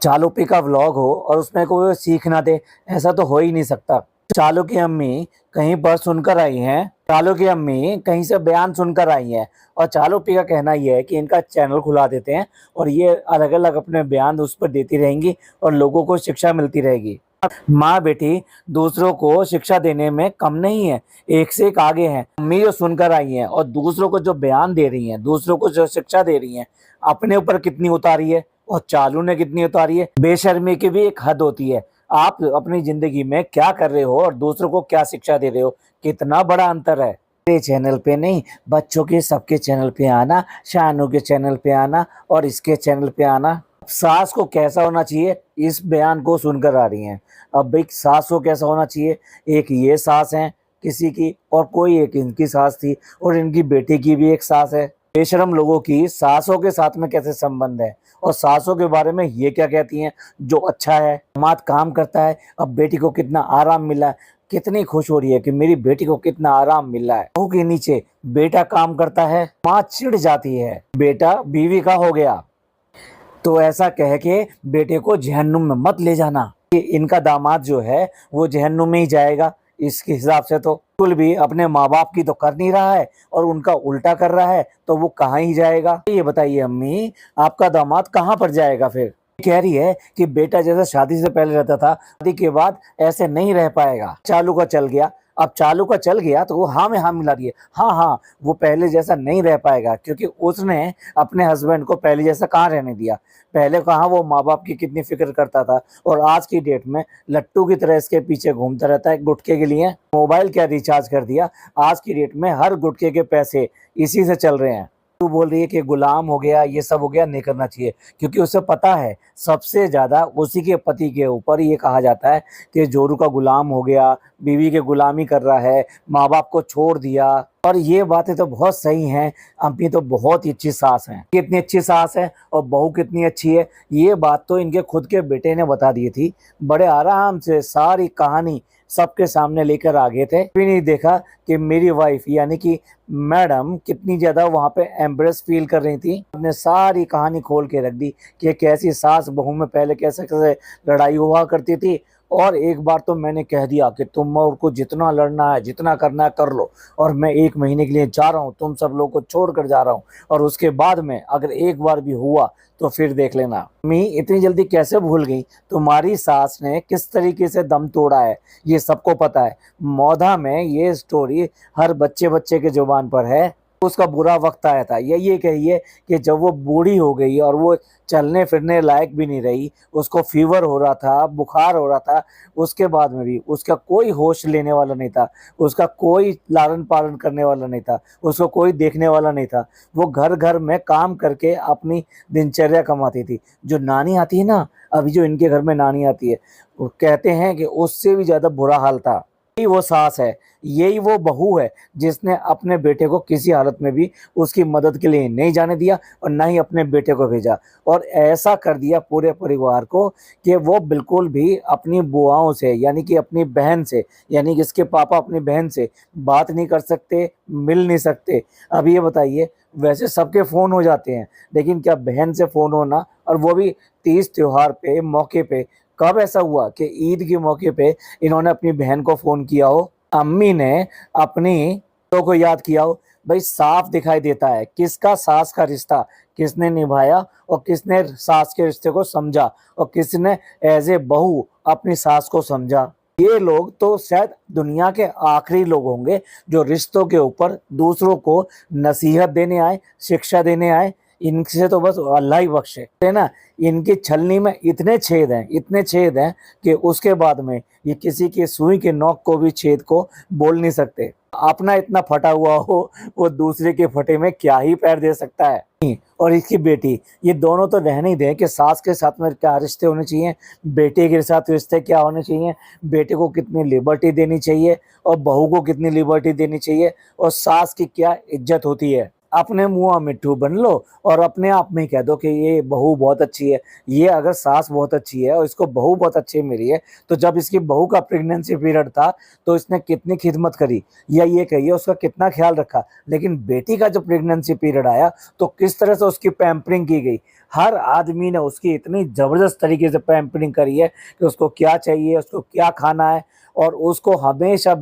चालू का व्लॉग हो और उसमें कोई सीख ना दे, ऐसा तो हो ही नहीं सकता। चालू की अम्मी कहीं पर सुनकर आई हैं, चालू की अम्मी कहीं से बयान सुनकर आई हैं और चालू का कहना ये है कि इनका चैनल खुला देते हैं और ये अलग अलग अपने बयान उस पर देती रहेंगी और लोगों को शिक्षा मिलती रहेगी। माँ बेटी दूसरों को शिक्षा देने में कम नहीं है, एक से एक आगे हैं। अम्मी जो सुनकर आई हैं और दूसरों को जो बयान दे रही हैं, दूसरों को जो शिक्षा दे रही हैं, अपने ऊपर कितनी उतारी है और चालू ने कितनी उतारी है। बेशर्मी की भी एक हद होती है। आप अपनी जिंदगी में क्या कर रहे हो और दूसरों को क्या शिक्षा दे रहे हो, कितना बड़ा अंतर है। मेरे चैनल पे नहीं, बच्चों के सबके चैनल पे आना, शानू के चैनल पे आना और इसके चैनल पे आना। सास को कैसा होना चाहिए इस बयान को सुनकर आ रही हैं। अब भाई सास को कैसा होना चाहिए, एक ये सास है किसी की और कोई एक इनकी सास थी और इनकी बेटी की भी एक सास है। बेशरम लोगों की सासों के साथ में कैसे संबंध है और सासों के बारे में ये क्या कहती हैं जो अच्छा है। दामाद काम करता है, अब बेटी को कितना आराम मिला है, कितनी खुश हो रही है कि मेरी बेटी को कितना आराम मिल रहा है। बहू के नीचे बेटा काम करता है, माँ चिढ़ जाती है बेटा बीवी का हो गया, तो ऐसा कह के बेटे को जहन्नुम में मत ले जाना कि इनका दामाद जो है वो जहन्नुम में ही जाएगा। इसके हिसाब से तो बिल्कुल भी अपने माँ बाप की तो कर नहीं रहा है और उनका उल्टा कर रहा है, तो वो कहाँ ही जाएगा। ये बताइए अम्मी, आपका दामाद कहाँ पर जाएगा फिर। कह रही है कि बेटा जैसा शादी से पहले रहता था, शादी के बाद ऐसे नहीं रह पाएगा। चालू का चल गया, अब चालू का चल गया तो वो हाँ में हाँ मिला रही है। हाँ हाँ, वो पहले जैसा नहीं रह पाएगा क्योंकि उसने अपने हस्बैंड को पहले जैसा कहाँ रहने दिया। पहले कहाँ वो माँ बाप की कितनी फिक्र करता था और आज की डेट में लट्टू की तरह इसके पीछे घूमता रहता है गुटखे के लिए। मोबाइल क्या रिचार्ज कर दिया, आज की डेट में हर गुटखे के पैसे इसी से चल रहे हैं। तू बोल रही है कि गुलाम हो गया, ये सब हो गया, नहीं करना चाहिए क्योंकि उसे पता है सबसे ज्यादा उसी के पति के ऊपर ये कहा जाता है कि जोरू का गुलाम हो गया, बीवी के गुलामी कर रहा है, माँ बाप को छोड़ दिया। और ये बातें तो बहुत सही हैं, अम्मी तो बहुत ही अच्छी सास हैं। कितनी अच्छी सास है और बहू कितनी अच्छी है, ये बात तो इनके खुद के बेटे ने बता दी थी। बड़े आराम से सारी कहानी सबके सामने लेकर आ गए थे। भी नहीं देखा कि मेरी वाइफ यानी कि मैडम कितनी ज्यादा वहां पे एम्ब्रेस फील कर रही थी। अपने सारी कहानी खोल के रख दी कि कैसी सास बहू में पहले कैसे कैसे लड़ाई हुआ करती थी। और एक बार तो मैंने कह दिया कि तुम और को जितना लड़ना है जितना करना है कर लो, और मैं 1 महीने के लिए जा रहा हूँ, तुम सब लोग को छोड़ कर जा रहा हूँ, और उसके बाद में अगर एक बार भी हुआ तो फिर देख लेना। मी इतनी जल्दी कैसे भूल गई तुम्हारी सास ने किस तरीके से दम तोड़ा है, ये सबको पता है। मौधा में ये स्टोरी हर बच्चे बच्चे के जुबान पर है। उसका बुरा वक्त आया था, ये कहिए कि जब वो बूढ़ी हो गई और वो चलने फिरने लायक भी नहीं रही, उसको फीवर हो रहा था, बुखार हो रहा था, उसके बाद में भी उसका कोई होश लेने वाला नहीं था, उसका कोई लालन पालन करने वाला नहीं था, उसको कोई देखने वाला नहीं था। वो घर घर में काम करके अपनी दिनचर्या कमाती थी। जो नानी आती है ना, अभी जो इनके घर में नानी आती है, वो कहते हैं कि उससे भी ज्यादा बुरा हाल था। यही वो सास है, यही वो बहू है जिसने अपने बेटे को किसी हालत में भी उसकी मदद के लिए नहीं जाने दिया और ना ही अपने बेटे को भेजा, और ऐसा कर दिया पूरे परिवार को कि वो बिल्कुल भी अपनी बुआओं से यानी कि अपनी बहन से, यानी कि इसके पापा अपनी बहन से बात नहीं कर सकते, मिल नहीं सकते। अब ये बताइए, वैसे सबके फोन हो जाते हैं, लेकिन क्या बहन से फोन होना, और वो भी तीज त्योहार पे मौके पे। कब ऐसा हुआ कि ईद के मौके पे इन्होंने अपनी बहन को फोन किया हो, अम्मी ने अपनी को याद किया हो। भाई साफ दिखाई देता है किसका सास का रिश्ता किसने निभाया और किसने सास के रिश्ते को समझा और किसने एज ए बहू अपनी सास को समझा। ये लोग तो शायद दुनिया के आखिरी लोग होंगे जो रिश्तों के ऊपर दूसरों को नसीहत देने आए, शिक्षा देने आए। इनसे तो बस अल्लाह ही बख्शे है ना। इनकी छलनी में इतने छेद हैं, इतने छेद हैं कि उसके बाद में ये किसी की सुई के नोक को भी छेद को बोल नहीं सकते। अपना इतना फटा हुआ हो, वो दूसरे के फटे में क्या ही पैर दे सकता है। और इसकी बेटी, ये दोनों तो रहने ही दें कि सास के साथ में क्या रिश्ते होने चाहिए, बेटे के साथ रिश्ते क्या होने चाहिए, बेटे को कितनी लिबर्टी देनी चाहिए और बहू को कितनी लिबर्टी देनी चाहिए, और सास की क्या इज्जत होती है। अपने मुँह मिट्ठू बन लो और अपने आप में ही कह दो कि ये बहू बहुत अच्छी है। ये अगर सास बहुत अच्छी है और इसको बहू बहुत अच्छी मिली है, तो जब इसकी बहू का प्रेगनेंसी पीरियड था तो इसने कितनी खिदमत करी, या ये कहिए उसका कितना ख्याल रखा। लेकिन बेटी का जब प्रेगनेंसी पीरियड आया तो किस तरह से उसकी पैम्परिंग की गई। हर आदमी ने उसकी इतनी ज़बरदस्त तरीके से पैम्परिंग करी है कि उसको क्या चाहिए, उसको क्या खाना है, और उसको हमेशा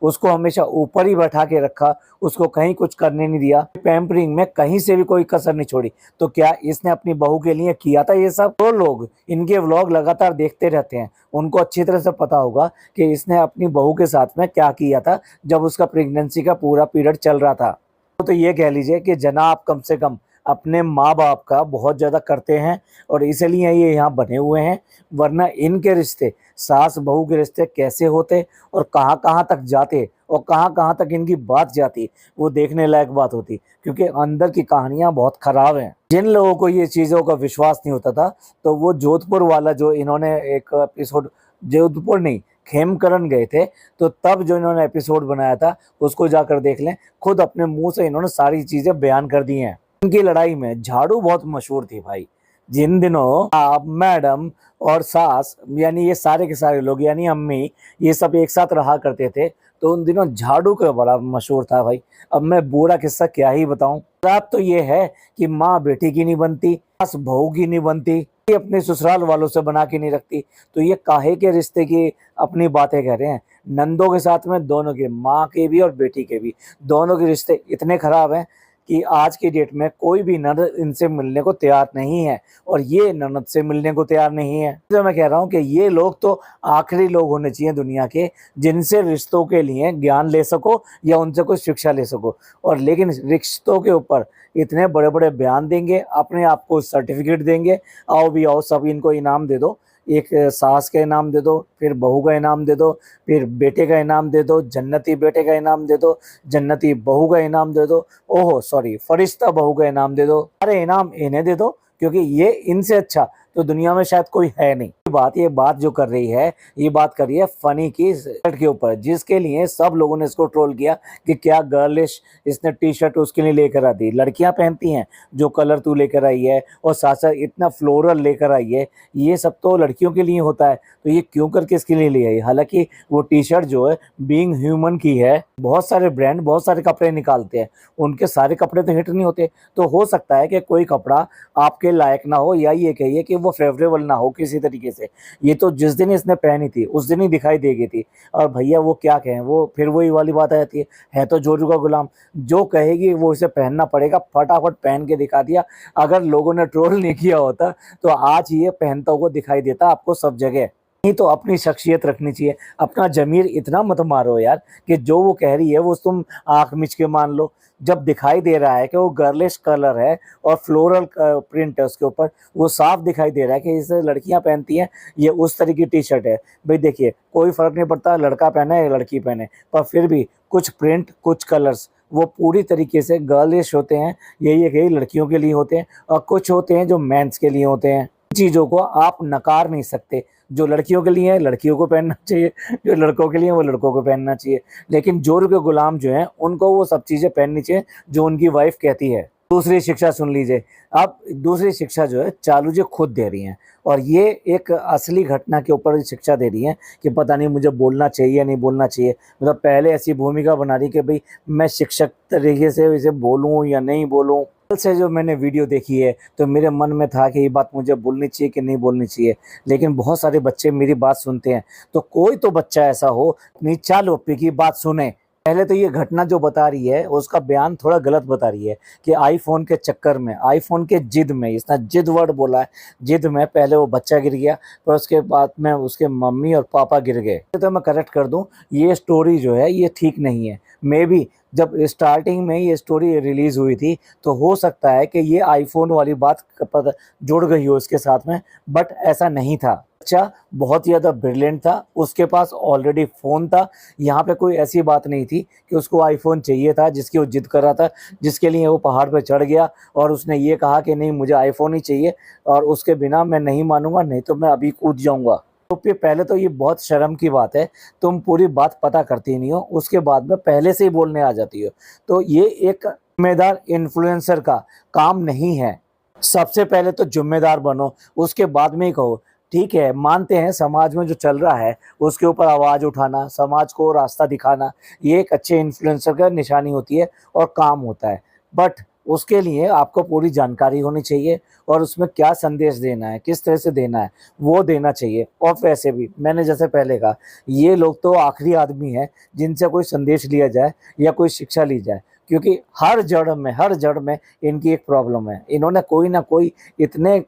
उसको हमेशा ऊपर ही बैठा के रखा, उसको कहीं कुछ करने नहीं दिया। पैम्परिंग में कहीं से भी कोई कसर नहीं छोड़ी। तो क्या इसने अपनी बहू के लिए किया था ये सब? तो लोग इनके व्लॉग लगातार देखते रहते हैं, उनको अच्छी तरह से पता होगा कि इसने अपनी बहू के साथ में क्या किया था जब उसका प्रेगनेंसी का पूरा पीरियड चल रहा था। तो ये कह लीजिए कि जनाब कम से कम अपने माँ बाप का बहुत ज़्यादा करते हैं और इसलिए ये यहाँ बने हुए हैं। वरना इनके रिश्ते, सास बहू के रिश्ते कैसे होते और कहाँ कहाँ तक जाते और कहाँ कहाँ तक इनकी बात जाती, वो देखने लायक बात होती। क्योंकि अंदर की कहानियाँ बहुत ख़राब हैं। जिन लोगों को ये चीज़ों का विश्वास नहीं होता था, तो वो जोधपुर वाला जो इन्होंने एक एपिसोड, जोधपुर नहीं खेमकरन गए थे, तो तब जो इन्होंने एपिसोड बनाया था उसको जाकर देख लें। खुद अपने मुंह से इन्होंने सारी चीज़ें बयान कर दी हैं। इनकी लड़ाई में झाड़ू बहुत मशहूर थी भाई। जिन दिनों आप, मैडम और सास, यानी ये सारे के सारे लोग, यानी अम्मी, ये सब एक साथ रहा करते थे, तो उन दिनों झाड़ू का बड़ा मशहूर था भाई। अब मैं बुरा किस्सा क्या ही बताऊं। बात तो ये है कि माँ बेटी की नहीं बनती, सास बहू की नहीं बनती, ये अपने ससुराल वालों से बना के नहीं रखती, तो ये काहे के रिश्ते की अपनी बातें कह रहे हैं। नंदों के साथ में दोनों के, माँ के भी और बेटी के भी, दोनों के रिश्ते इतने खराब हैं कि आज की डेट में कोई भी ननद इनसे मिलने को तैयार नहीं है और ये ननद से मिलने को तैयार नहीं है। तो मैं कह रहा हूँ कि ये लोग तो आखिरी लोग होने चाहिए दुनिया के जिनसे रिश्तों के लिए ज्ञान ले सको या उनसे कोई शिक्षा ले सको। और लेकिन रिश्तों के ऊपर इतने बड़े बड़े बयान देंगे, अपने आप को सर्टिफिकेट देंगे, आओ भी आओ सब इनको इनाम दे दो। एक सास का इनाम दे दो, फिर बहू का इनाम दे दो, फिर बेटे का इनाम दे दो, जन्नती बेटे का इनाम दे दो, जन्नती बहू का इनाम दे दो, ओहो सॉरी फरिश्ता बहू का इनाम दे दो। अरे इनाम इन्हें दे दो, क्योंकि ये इनसे अच्छा तो दुनिया में शायद कोई है नहीं। ये बात जो कर रही है, ये बात कर रही है फनी की शर्ट के ऊपर, जिसके लिए सब लोगों ने इसको ट्रोल किया कि क्या गर्लिश इसने टी शर्ट उसके लिए लेकर आ दी। लड़कियां पहनती हैं जो कलर तू लेकर आई है, और साथ साथ इतना फ्लोरल लेकर आई है, ये सब तो लड़कियों के लिए होता है, तो ये क्यों करके इसके लिए ले आई। हालांकि वो टी शर्ट जो है बीइंग ह्यूमन की है। बहुत सारे ब्रांड बहुत सारे कपड़े निकालते हैं, उनके सारे कपड़े तो हिट नहीं होते, तो हो सकता है कि कोई कपड़ा आपके लायक ना हो, या ये कहिए कि वो फेवरेबल ना हो किसी तरीके से। ये तो जिस दिन इसने पहनी थी उस दिन ही दिखाई देगी थी। और भैया वो क्या कहें, वो फिर वही वाली बात आ जाती है तो जोरू का गुलाम। जो कहेगी वो इसे पहनना पड़ेगा, फटाफट पहन के दिखा दिया। अगर लोगों ने ट्रोल नहीं किया होता तो आज ये पहनता हुआ दिखाई देता आपको सब जगह। नहीं तो अपनी शख्सियत रखनी चाहिए, अपना जमीर इतना मत मारो यार कि जो वो कह रही है वो तुम आंख मिच के मान लो। जब दिखाई दे रहा है कि वो गर्लिश कलर है और फ्लोरल प्रिंट है उसके ऊपर, वो साफ दिखाई दे रहा है कि इसे लड़कियां पहनती हैं, ये उस तरह की टी शर्ट है। भाई देखिए कोई फर्क नहीं पड़ता लड़का पहने या लड़की पहने, पर फिर भी कुछ प्रिंट कुछ कलर्स वो पूरी तरीके से गर्लिश होते हैं, यही है कि लड़कियों के लिए होते हैं, और कुछ होते हैं जो मेंस के लिए होते हैं। चीज़ों को आप नकार नहीं सकते। जो लड़कियों के लिए है लड़कियों को पहनना चाहिए, जो लड़कों के लिए वो लड़कों को पहनना चाहिए। लेकिन जोर के गुलाम जो हैं उनको वो सब चीज़ें पहननी चाहिए जो उनकी वाइफ कहती है। दूसरी शिक्षा सुन लीजिए। अब दूसरी शिक्षा जो है चालू जी खुद दे रही हैं, और ये एक असली घटना के ऊपर शिक्षा दे रही हैं कि पता नहीं मुझे बोलना चाहिए या नहीं बोलना चाहिए। मतलब पहले ऐसी भूमिका बना रही कि भाई मैं शिक्षक तरीके से इसे बोलूँ या नहीं बोलूँ। कल से जो मैंने वीडियो देखी है तो मेरे मन में था कि ये बात मुझे बोलनी चाहिए कि नहीं बोलनी चाहिए, लेकिन बहुत सारे बच्चे मेरी बात सुनते हैं, तो कोई तो बच्चा ऐसा हो अपनी चालू अप्पी की बात सुने। पहले तो ये घटना जो बता रही है उसका बयान थोड़ा गलत बता रही है कि आईफोन के चक्कर में, आईफोन के जिद में, इसने जिद वर्ड बोला है, जिद में पहले वो बच्चा गिर गया, फिर उसके बाद में उसके मम्मी और पापा गिर गए। तो मैं करेक्ट कर दूं, ये स्टोरी जो है ये ठीक नहीं है। मे बी जब स्टार्टिंग में ये स्टोरी रिलीज़ हुई थी तो हो सकता है कि ये आईफोन वाली बात पता जुड़ गई हो उसके साथ में, बट ऐसा नहीं था। बच्चा बहुत ज़्यादा ब्रिलियंट था, उसके पास ऑलरेडी फ़ोन था। यहाँ पे कोई ऐसी बात नहीं थी कि उसको आईफोन चाहिए था जिसकी वो जिद कर रहा था, जिसके लिए वो पहाड़ पे चढ़ गया और उसने ये कहा कि नहीं मुझे आईफोन ही चाहिए और उसके बिना मैं नहीं मानूंगा, नहीं तो मैं अभी कूद जाऊंगा। तो पहले तो ये बहुत शर्म की बात है, तुम पूरी बात पता करती नहीं हो, उसके बाद में पहले से ही बोलने आ जाती हो। तो ये एक ज़िम्मेदार इन्फ्लुएंसर का काम नहीं है। सबसे पहले तो ज़िम्मेदार बनो, उसके बाद में ही कहो। ठीक है, मानते हैं समाज में जो चल रहा है, उसके ऊपर आवाज़ उठाना, समाज को रास्ता दिखाना, ये एक अच्छे इन्फ्लुएंसर का निशानी होती है और काम होता है। बट उसके लिए आपको पूरी जानकारी होनी चाहिए और उसमें क्या संदेश देना है, किस तरह से देना है, वो देना चाहिए। और वैसे भी मैंने जैसे पहले कहा, ये लोग तो आखिरी आदमी हैं जिनसे कोई संदेश लिया जाए या कोई शिक्षा ली जाए, क्योंकि हर जड़ में इनकी एक प्रॉब्लम है। इन्होंने कोई ना कोई इतने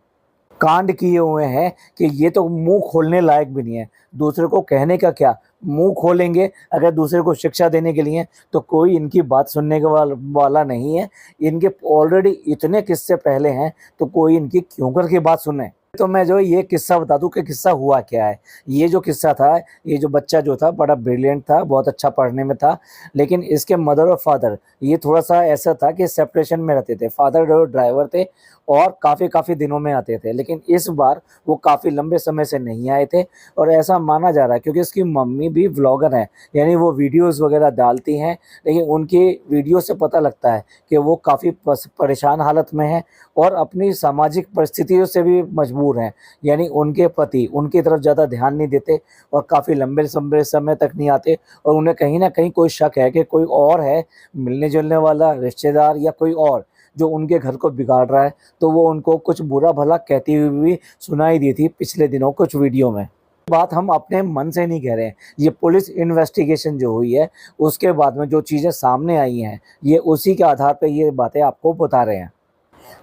कांड किए हुए हैं कि ये तो मुँह खोलने लायक भी नहीं है। दूसरे को कहने का क्या, मुँह खोलेंगे अगर दूसरे को शिक्षा देने के लिए, तो कोई इनकी बात सुनने के वाला नहीं है। इनके ऑलरेडी इतने किस्से पहले हैं, तो कोई इनकी क्यों कर के बात सुने। तो मैं जो ये किस्सा बता दूँ कि किस्सा हुआ क्या है। ये जो किस्सा था, ये जो बच्चा जो था बड़ा ब्रिलियंट था, बहुत अच्छा पढ़ने में था, लेकिन इसके मदर और फादर ये थोड़ा-सा ऐसा था कि सेपरेशन में रहते थे। फादर जो ड्राइवर थे और काफ़ी दिनों में आते थे, लेकिन इस बार वो काफ़ी लंबे समय से नहीं आए थे। और ऐसा माना जा रहा है क्योंकि उसकी मम्मी भी व्लॉगर हैं, यानी वो वीडियोज़ वगैरह डालती हैं, लेकिन उनकी वीडियो से पता लगता है कि वो काफ़ी परेशान हालत में हैं और अपनी सामाजिक परिस्थितियों से भी मजबूर हैं। यानी उनके पति उनकी तरफ ज़्यादा ध्यान नहीं देते और काफ़ी लंबे समय तक नहीं आते, और उन्हें कहीं न कहीं कोई शक है कि कोई और है मिलने-जुलने वाला रिश्तेदार या कोई और जो उनके घर को बिगाड़ रहा है। तो वो उनको कुछ बुरा-भला कहती हुई भी सुनाई दी थी पिछले दिनों कुछ वीडियो में। बात हम अपने मन से नहीं कह रहे हैं, ये पुलिस इन्वेस्टिगेशन जो हुई है, उसके बाद में जो चीज़ें सामने आई हैं, ये उसी के आधार पे ये बातें आपको बता रहे हैं।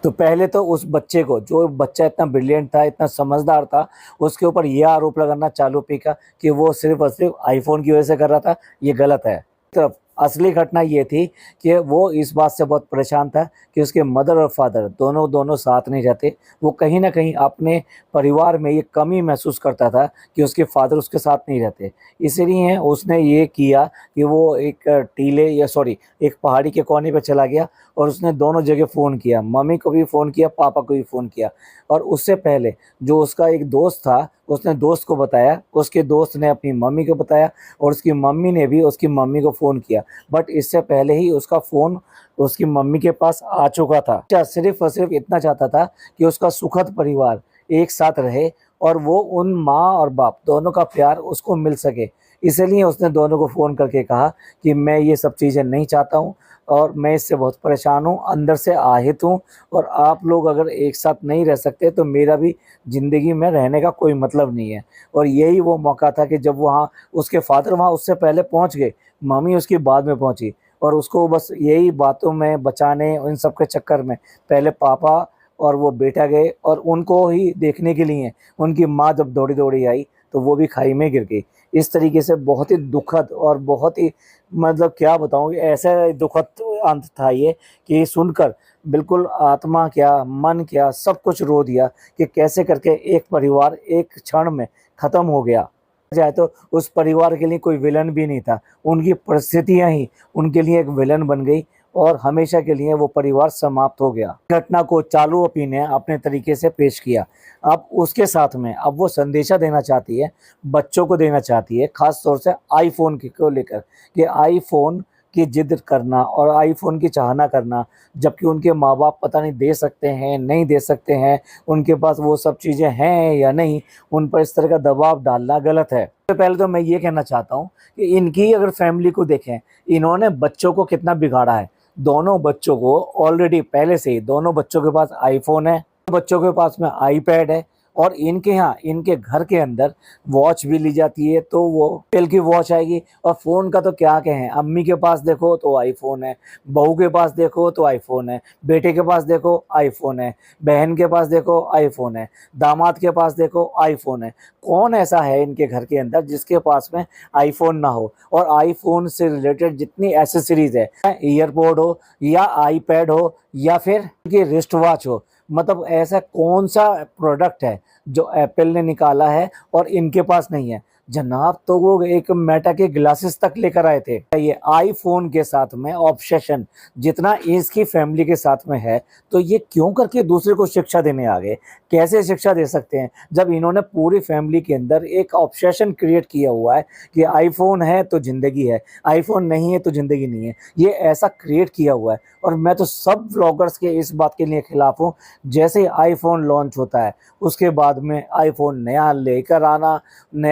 तो पहले तो उस बच्चे को, जो बच्चा इतना ब्रिलियंट था, इतना समझदार था, उसके ऊपर ये आरोप लगाना चालू किया कि वो सिर्फ़ और सिर्फ़ आईफ़ोन की वजह से कर रहा था, ये गलत है। तरफ असली घटना ये थी कि वो इस बात से बहुत परेशान था कि उसके मदर और फादर दोनों साथ नहीं रहते। वो कहीं न कहीं अपने परिवार में ये कमी महसूस करता था कि उसके फादर उसके साथ नहीं रहते। इसीलिए उसने ये किया कि वो एक पहाड़ी के कोने पे चला गया और उसने दोनों जगह फ़ोन किया, मम्मी को भी फ़ोन किया, पापा को भी फ़ोन किया। और उससे पहले जो उसका एक दोस्त था, उसने दोस्त को बताया, उसके दोस्त ने अपनी मम्मी को बताया और उसकी मम्मी ने भी उसकी मम्मी को फ़ोन किया। बट इससे पहले ही उसका फ़ोन उसकी मम्मी के पास आ चुका था। क्या सिर्फ़ और सिर्फ़ इतना चाहता था कि उसका सुखद परिवार एक साथ रहे और वो उन माँ और बाप दोनों का प्यार उसको मिल सके। इसीलिए उसने दोनों को फ़ोन करके कहा कि मैं ये सब चीज़ें नहीं चाहता हूँ और मैं इससे बहुत परेशान हूँ, अंदर से आहत हूँ, और आप लोग अगर एक साथ नहीं रह सकते तो मेरा भी ज़िंदगी में रहने का कोई मतलब नहीं है। और यही वो मौका था कि जब वहाँ उसके फ़ादर वहाँ उससे पहले पहुँच गए, मम्मी उसकी बाद में पहुँची, और उसको बस यही बातों में बचाने, इन सब के चक्कर में पहले पापा और वो बेटा गए और उनको ही देखने के लिए उनकी माँ जब दौड़ी-दौड़ी आई तो वो भी खाई में गिर गई। इस तरीके से बहुत ही दुखद और बहुत ही, मतलब क्या बताऊँ, कि ऐसा दुखद अंत था ये कि सुनकर बिल्कुल आत्मा क्या, मन क्या, सब कुछ रो दिया कि कैसे करके एक परिवार एक क्षण में ख़त्म हो गया। जाए तो उस परिवार के लिए कोई विलन भी नहीं था, उनकी परिस्थितियाँ ही उनके लिए एक विलन बन गई और हमेशा के लिए वो परिवार समाप्त हो गया। घटना को चालू अपी ने अपने तरीके से पेश किया। अब उसके साथ में अब वो संदेशा देना चाहती है, बच्चों को देना चाहती है, ख़ास तौर से आईफ़ोन को लेकर, कि आईफ़ोन की ज़िद करना और आईफ़ोन की चाहना करना, जबकि उनके माँ-बाप पता नहीं दे सकते हैं, नहीं दे सकते हैं, उनके पास वो सब चीज़ें हैं या नहीं, उन पर इस तरह का दबाव डालना गलत है। सबसे पहले तो मैं ये कहना चाहता हूँ कि इनकी अगर फैमिली को देखें, इन्होंने बच्चों को कितना बिगाड़ा है। दोनों बच्चों को ऑलरेडी पहले से ही दोनों बच्चों के पास आईफ़ोन है, बच्चों के पास में आईपैड है, और इनके यहाँ इनके घर के अंदर वॉच भी ली जाती है, तो वो एप्पल की वॉच आएगी। और फ़ोन का तो क्या कहें, अम्मी के पास देखो तो आईफ़ोन है, बहू के पास देखो तो आईफ़ोन है, बेटे के पास देखो आईफ़ोन है, बहन के पास देखो आईफ़ोन है, दामाद के पास देखो आईफ़ोन है। कौन ऐसा है इनके घर के अंदर जिसके पास में आईफ़ोन ना हो? और आईफ़ोन से रिलेटेड जितनी एक्सेसरीज़ है, ईयरपोड हो या आईपैड हो या फिर ये रिस्ट वॉच हो, मतलब ऐसा कौन-सा प्रोडक्ट है जो एप्पल ने निकाला है और इनके पास नहीं है? जनाब तो वो एक मेटा के ग्लासेस तक लेकर आए थे। ये आईफोन के साथ में ऑब्सेशन जितना इसकी फैमिली के साथ में है, तो ये क्यों करके दूसरे को शिक्षा देने आ गए? कैसे शिक्षा दे सकते हैं जब इन्होंने पूरी फैमिली के अंदर एक ऑब्सेशन क्रिएट किया हुआ है कि आईफोन है तो जिंदगी है, आईफोन नहीं है तो जिंदगी नहीं है। ये ऐसा क्रिएट किया हुआ है और मैं तो सब व्लॉगर्स के इस बात के लिए खिलाफ हूँ। जैसे ही आईफोन लॉन्च होता है उसके बाद में आईफोन नया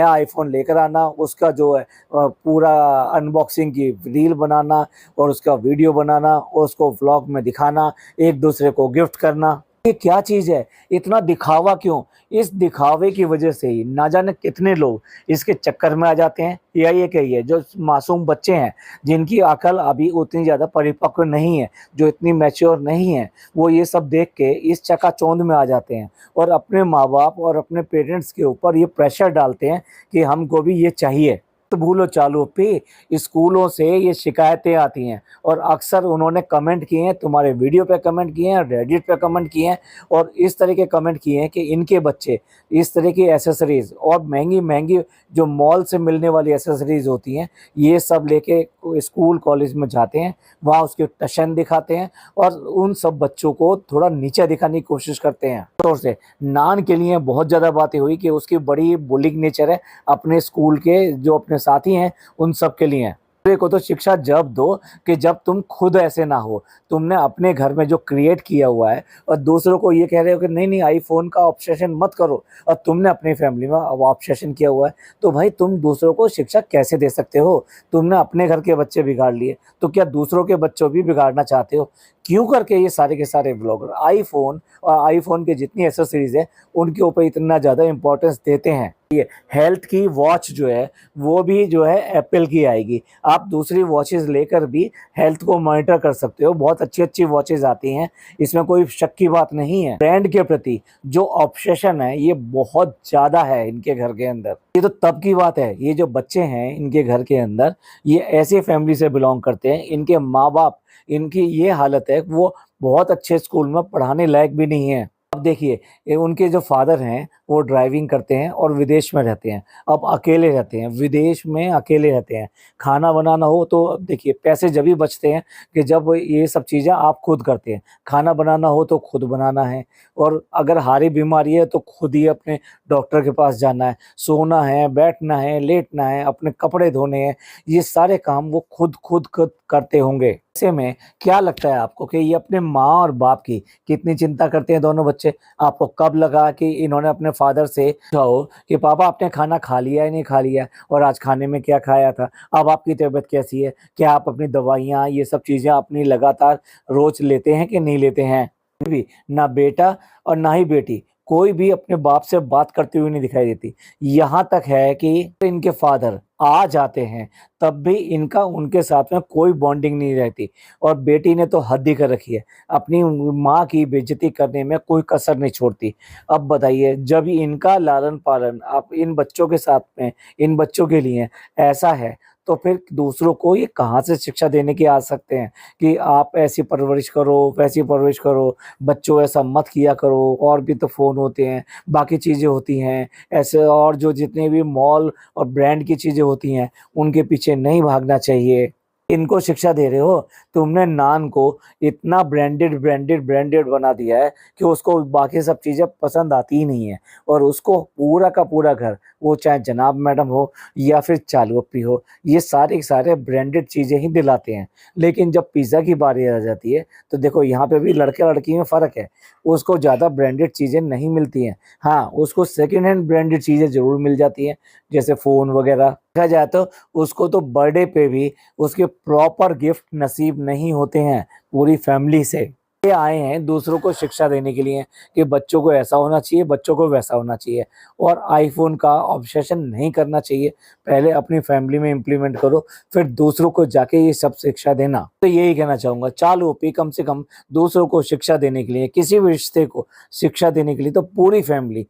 आईफोन लेकर आना, उसका जो है पूरा अनबॉक्सिंग की रील बनाना और उसका वीडियो बनाना और उसको व्लॉग में दिखाना, एक दूसरे को गिफ्ट करना। ये क्या चीज़ है? इतना दिखावा क्यों? इस दिखावे की वजह से ही ना जाने कितने लोग इसके चक्कर में आ जाते हैं। या ये कहिए जो मासूम बच्चे हैं जिनकी अकल अभी उतनी ज़्यादा परिपक्व नहीं है, जो इतनी मैच्योर नहीं है, वो ये सब देख के इस चकाचौंध में आ जाते हैं और अपने माँ बाप और अपने पेरेंट्स के ऊपर ये प्रेशर डालते हैं कि हमको भी ये चाहिए। तो भूलो चालू पे स्कूलों से ये शिकायतें आती हैं और अक्सर उन्होंने कमेंट किए हैं, तुम्हारे वीडियो पे कमेंट किए हैं, रेडिट पे कमेंट किए हैं और इस तरह के कमेंट किए हैं कि इनके बच्चे इस तरह की एसेसरीज़ और महंगी-महंगी जो मॉल से मिलने वाली एसेसरीज़ होती हैं, ये सब लेके स्कूल कॉलेज में जाते हैं, वहाँ उसकी टशन दिखाते हैं और उन सब बच्चों को थोड़ा नीचा दिखाने की कोशिश करते हैं। तौर से नान के लिए बहुत ज़्यादा बातें हुई कि उसकी बड़ी बुलिंग नेचर है अपने स्कूल के जो अपने साथी हैं उन सब के लिए। दूसरे को तो शिक्षा जब दो कि जब तुम खुद ऐसे ना हो। तुमने अपने घर में जो क्रिएट किया हुआ है और दूसरों को ये कह रहे हो कि नहीं नहीं आईफोन का ऑब्सेशन मत करो, और तुमने अपनी फैमिली में ऑब्सेशन किया हुआ है, तो भाई तुम दूसरों को शिक्षा कैसे दे सकते हो? तुमने अपने घर के बच्चे बिगाड़ लिए, तो क्या दूसरों के बच्चों भी बिगाड़ना चाहते हो? क्यों करके ये सारे के सारे ब्लॉगर आईफोन और आईफोन की जितनी एसेसरीज है उनके ऊपर इतना ज़्यादा इंपॉर्टेंस देते हैं? ये हेल्थ की वॉच जो है वो भी जो है एप्पल की आएगी। आप दूसरी वॉचेस लेकर भी हेल्थ को मॉनिटर कर सकते हो। बहुत अच्छी-अच्छी वॉचेस आती हैं, इसमें कोई शक की बात नहीं है। ब्रांड के प्रति जो ऑब्सेशन है ये बहुत ज़्यादा है इनके घर के अंदर। ये तो तब की बात है, ये जो बच्चे हैं इनके घर के अंदर ये ऐसे फैमिली से बिलॉन्ग करते हैं, इनके माँ-बाप इनकी ये हालत है वो बहुत अच्छे स्कूल में पढ़ाने लायक भी नहीं है। अब देखिए उनके जो फादर हैं वो ड्राइविंग करते हैं और विदेश में रहते हैं। अब अकेले रहते हैं, विदेश में अकेले रहते हैं। खाना बनाना हो तो अब देखिए पैसे जब भी बचते हैं कि जब ये सब चीज़ें आप खुद करते हैं। खाना बनाना हो तो खुद बनाना है और अगर हारी बीमारी है तो खुद ही अपने डॉक्टर के पास जाना है। सोना है, बैठना है, लेटना है, अपने कपड़े धोने हैं, ये सारे काम वो खुद करते होंगे। ऐसे में क्या लगता है आपको कि ये अपने माँ और बाप की कितनी चिंता करते हैं दोनों बच्चे? आपको कब लगा कि इन्होंने अपने फादर से पूछा हो कि पापा आपने खाना खा लिया या नहीं खा लिया और आज खाने में क्या खाया था? अब आपकी तबीयत कैसी है? क्या आप अपनी दवाइयाँ ये सब चीज़ें अपनी लगातार रोज़ लेते हैं कि नहीं लेते हैं? भी ना बेटा और ना ही बेटी कोई भी अपने बाप से बात करते हुए नहीं दिखाई देती। यहाँ तक है कि इनके फादर आ जाते हैं तब भी इनका उनके साथ में कोई बॉन्डिंग नहीं रहती और बेटी ने तो हद ही कर रखी है। अपनी माँ की बेइज्जती करने में कोई कसर नहीं छोड़ती। अब बताइए जब इनका लालन-पालन आप इन बच्चों के साथ में इन बच्चों के लिए ऐसा है, तो फिर दूसरों को ये कहाँ से शिक्षा देने के आ सकते हैं कि आप ऐसी परवरिश करो, वैसी परवरिश करो, बच्चों ऐसा मत किया करो, और भी तो फ़ोन होते हैं, बाकी चीज़ें होती हैं, ऐसे और जो जितने भी मॉल और ब्रांड की चीज़ें होती हैं, उनके पीछे नहीं भागना चाहिए। इनको शिक्षा दे रहे हो, तुमने नान को इतना ब्रांडेड बना दिया है कि उसको बाकी सब चीज़ें पसंद आती ही नहीं है और उसको पूरा का पूरा घर, वो चाहे जनाब मैडम हो या फिर चालू अप्पी हो, ये सारे के सारे ब्रांडेड चीज़ें ही दिलाते हैं। लेकिन जब पिज़्ज़ा की बारी आ जाती है, तो देखो यहाँ पे भी लड़के-लड़की में फ़र्क है। उसको ज़्यादा ब्रांडेड चीज़ें नहीं मिलती हैं। हाँ, उसको सेकंड हैंड ब्रांडेड चीज़ें ज़रूर मिल जाती हैं, जैसे फ़ोन वगैरह। देखा जाए तो उसको तो बर्थडे पे भी उसके प्रॉपर गिफ्ट नसीब नहीं होते हैं पूरी फैमिली से। ये आए हैं दूसरों को शिक्षा देने के लिए कि बच्चों को ऐसा होना चाहिए, बच्चों को वैसा होना चाहिए और आईफ़ोन का ऑब्सेशन नहीं करना चाहिए। पहले अपनी फैमिली में इम्प्लीमेंट करो, फिर दूसरों को जाके ये सब शिक्षा देना। तो यही कहना चाहूँगा, चालू पे कम से कम दूसरों को शिक्षा देने के लिए, किसी भी रिश्ते को शिक्षा देने के लिए तो पूरी फैमिली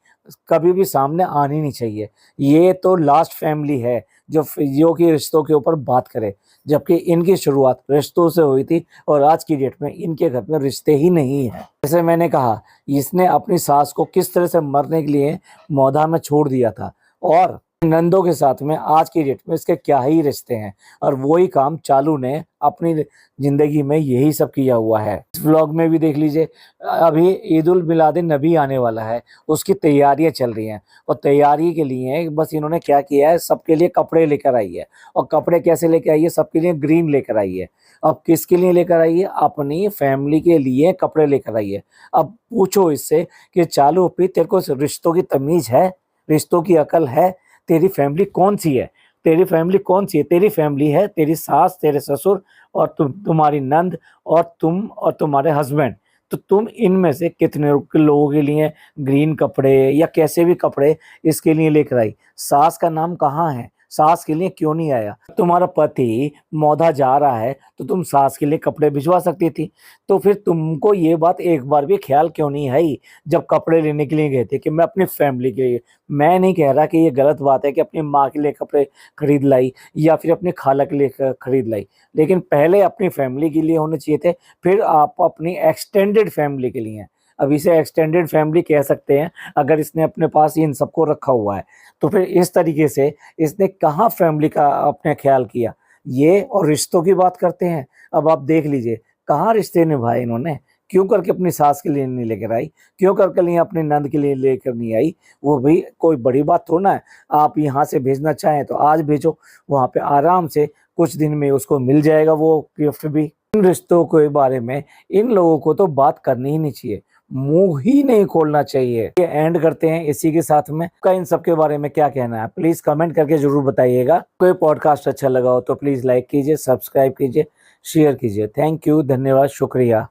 कभी भी सामने आनी नहीं चाहिए। ये तो लास्ट फैमिली है जो कि रिश्तों के ऊपर बात करे, जबकि इनकी शुरुआत रिश्तों से हुई थी और आज की डेट में इनके घर में रिश्ते ही नहीं हैं। जैसे मैंने कहा, इसने अपनी सास को किस तरह से मरने के लिए मौधा में छोड़ दिया था और नंदों के साथ में आज की डेट में इसके क्या ही रिश्ते हैं, और वही काम चालू ने अपनी जिंदगी में यही सब किया हुआ है। इस व्लॉग में भी देख लीजिए, अभी ईद उल मिलादुन नबी आने वाला है, उसकी तैयारियां चल रही हैं, और तैयारी के लिए बस इन्होंने क्या किया है, सबके लिए कपड़े लेकर आई है। और कपड़े कैसे लेकर आई है, सबके लिए ग्रीन लेकर आई है। अब किसके लिए लेकर आई है, अपनी फैमिली के लिए कपड़े लेकर आई है। अब पूछो इससे कि चालू पी, तेरे को रिश्तों की तमीज है, रिश्तों की अकल है? तेरी फैमिली कौन सी है? तेरी फैमिली कौन सी है? तेरी फैमिली है तेरी सास, तेरे ससुर, और तुम्हारी नंद, और तुम और तुम्हारे हस्बैंड। तो तुम इनमें से कितने लोगों के लिए ग्रीन कपड़े या कैसे भी कपड़े इसके लिए लेकर आई? सास का नाम कहाँ है? सास के लिए क्यों नहीं आया? तुम्हारा पति मौधा जा रहा है तो तुम सास के लिए कपड़े भिजवा सकती थी। तो फिर तुमको ये बात एक बार भी ख्याल क्यों नहीं आई जब कपड़े लेने के लिए गए थे कि मैं अपनी फैमिली के लिए? मैं नहीं कह रहा कि ये गलत बात है कि अपनी माँ के लिए कपड़े खरीद लाई या फिर अपनी खाला के लिए खरीद लाई, लेकिन पहले अपनी फैमिली के लिए होने चाहिए थे, फिर आप अपनी एक्सटेंडेड फैमिली के लिए। अब इसे एक्सटेंडेड फैमिली कह सकते हैं अगर इसने अपने पास इन सबको रखा हुआ है। तो फिर इस तरीके से इसने कहाँ फैमिली का अपने ख्याल किया? ये और रिश्तों की बात करते हैं। अब आप देख लीजिए कहाँ रिश्ते निभाए इन्होंने। क्यों करके अपनी सास के लिए नहीं लेकर आई? क्यों करके लिए अपने नंद के लिए लेकर नहीं आई? वो भी कोई बड़ी बात थोड़ा ना है। आप यहाँ से भेजना चाहें तो आज भेजो, वहाँ पे आराम से कुछ दिन में उसको मिल जाएगा वो गिफ्ट भी। इन रिश्तों के बारे में इन लोगों को तो बात करनी ही नहीं चाहिए, मुंह ही नहीं खोलना चाहिए। ये एंड करते हैं इसी के साथ में। का इन सब के बारे में क्या कहना है प्लीज कमेंट करके जरूर बताइएगा। कोई पॉडकास्ट अच्छा लगा हो तो प्लीज लाइक कीजिए, सब्सक्राइब कीजिए, शेयर कीजिए। थैंक यू, धन्यवाद, शुक्रिया।